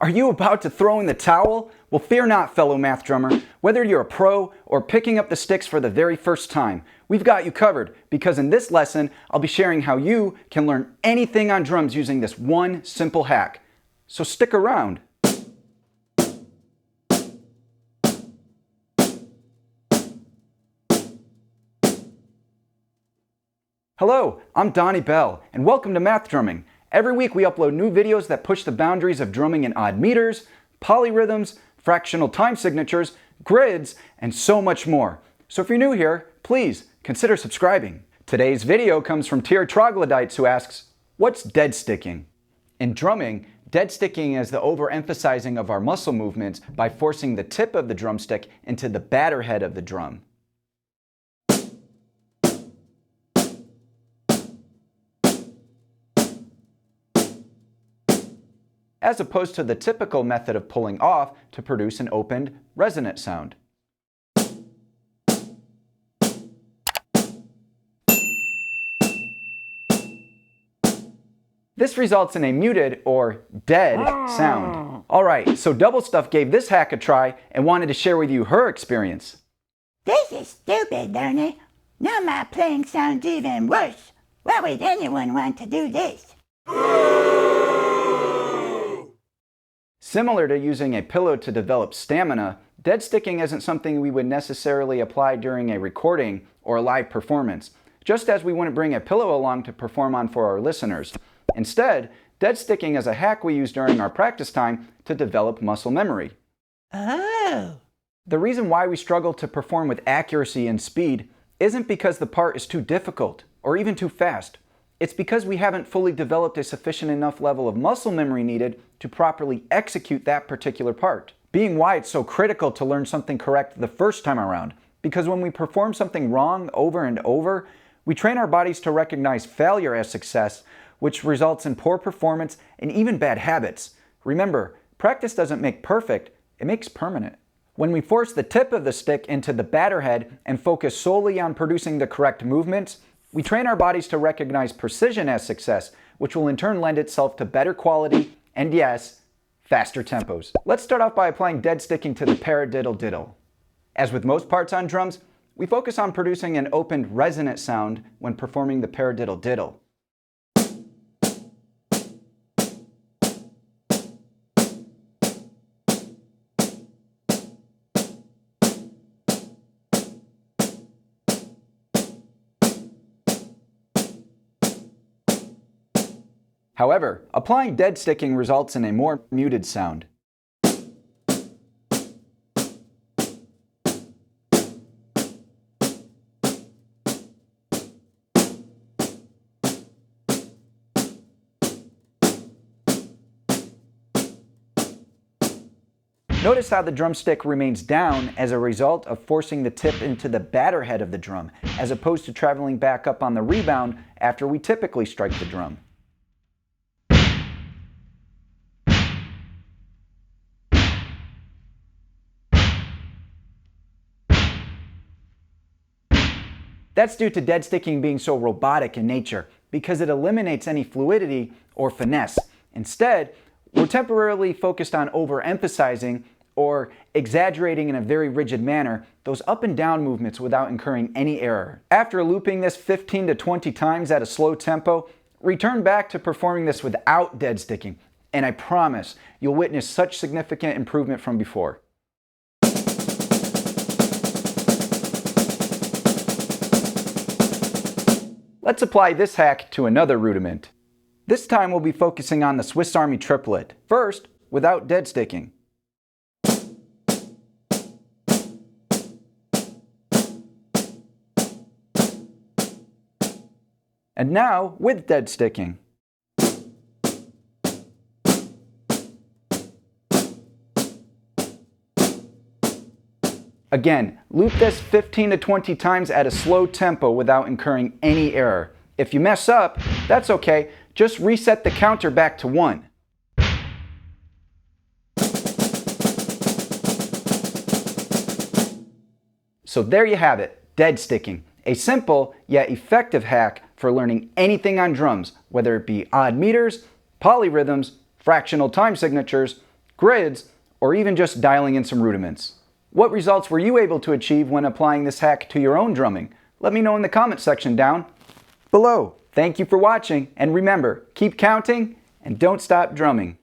Are you about to throw in the towel? Well, fear not, fellow math drummer. Whether you're a pro or picking up the sticks for the very first time, we've got you covered, because in this lesson, I'll be sharing how you can learn anything on drums using this one simple hack. So stick around. Hello, I'm Donnie Bell, and welcome to Math Drumming. Every week we upload new videos that push the boundaries of drumming in odd meters, polyrhythms, fractional time signatures, grids, and so much more. So if you're new here, please consider subscribing. Today's video comes from Tier Troglodytes, who asks, what's deadsticking? In drumming, deadsticking is the overemphasizing of our muscle movements by forcing the tip of the drumstick into the batter head of the drum. As opposed to the typical method of pulling off to produce an opened, resonant sound. This results in a muted or dead sound. Alright, so Double Stuff gave this hack a try and wanted to share with you her experience. This is stupid, don't it? Now my playing sounds even worse. Why would anyone want to do this? Similar to using a pillow to develop stamina, deadsticking isn't something we would necessarily apply during a recording or a live performance, just as we wouldn't bring a pillow along to perform on for our listeners. Instead, deadsticking is a hack we use during our practice time to develop muscle memory. Oh! The reason why we struggle to perform with accuracy and speed isn't because the part is too difficult or even too fast. It's because we haven't fully developed a sufficient enough level of muscle memory needed to properly execute that particular part. Being why it's so critical to learn something correct the first time around, because when we perform something wrong over and over, we train our bodies to recognize failure as success, which results in poor performance and even bad habits. Remember, practice doesn't make perfect, it makes permanent. When we force the tip of the stick into the batter head and focus solely on producing the correct movements, we train our bodies to recognize precision as success, which will in turn lend itself to better quality and, yes, faster tempos. Let's start off by applying deadsticking to the Paradiddle-diddle. As with most parts on drums, we focus on producing an opened resonant sound when performing the Paradiddle-diddle. However, applying deadsticking results in a more muted sound. Notice how the drumstick remains down as a result of forcing the tip into the batter head of the drum, as opposed to traveling back up on the rebound after we typically strike the drum. That's due to deadsticking being so robotic in nature, because it eliminates any fluidity or finesse. Instead, we're temporarily focused on overemphasizing or exaggerating in a very rigid manner those up and down movements without incurring any error. After looping this 15 to 20 times at a slow tempo, return back to performing this without deadsticking, and I promise you'll witness such significant improvement from before. Let's apply this hack to another rudiment. This time we'll be focusing on the Swiss Army triplet. First, without deadsticking. And now with deadsticking. Again, loop this 15 to 20 times at a slow tempo without incurring any error. If you mess up, that's okay. Just reset the counter back to 1. So there you have it, deadsticking. A simple yet effective hack for learning anything on drums, whether it be odd meters, polyrhythms, fractional time signatures, grids, or even just dialing in some rudiments. What results were you able to achieve when applying this hack to your own drumming? Let me know in the comment section down below. Thank you for watching, and remember, keep counting and don't stop drumming.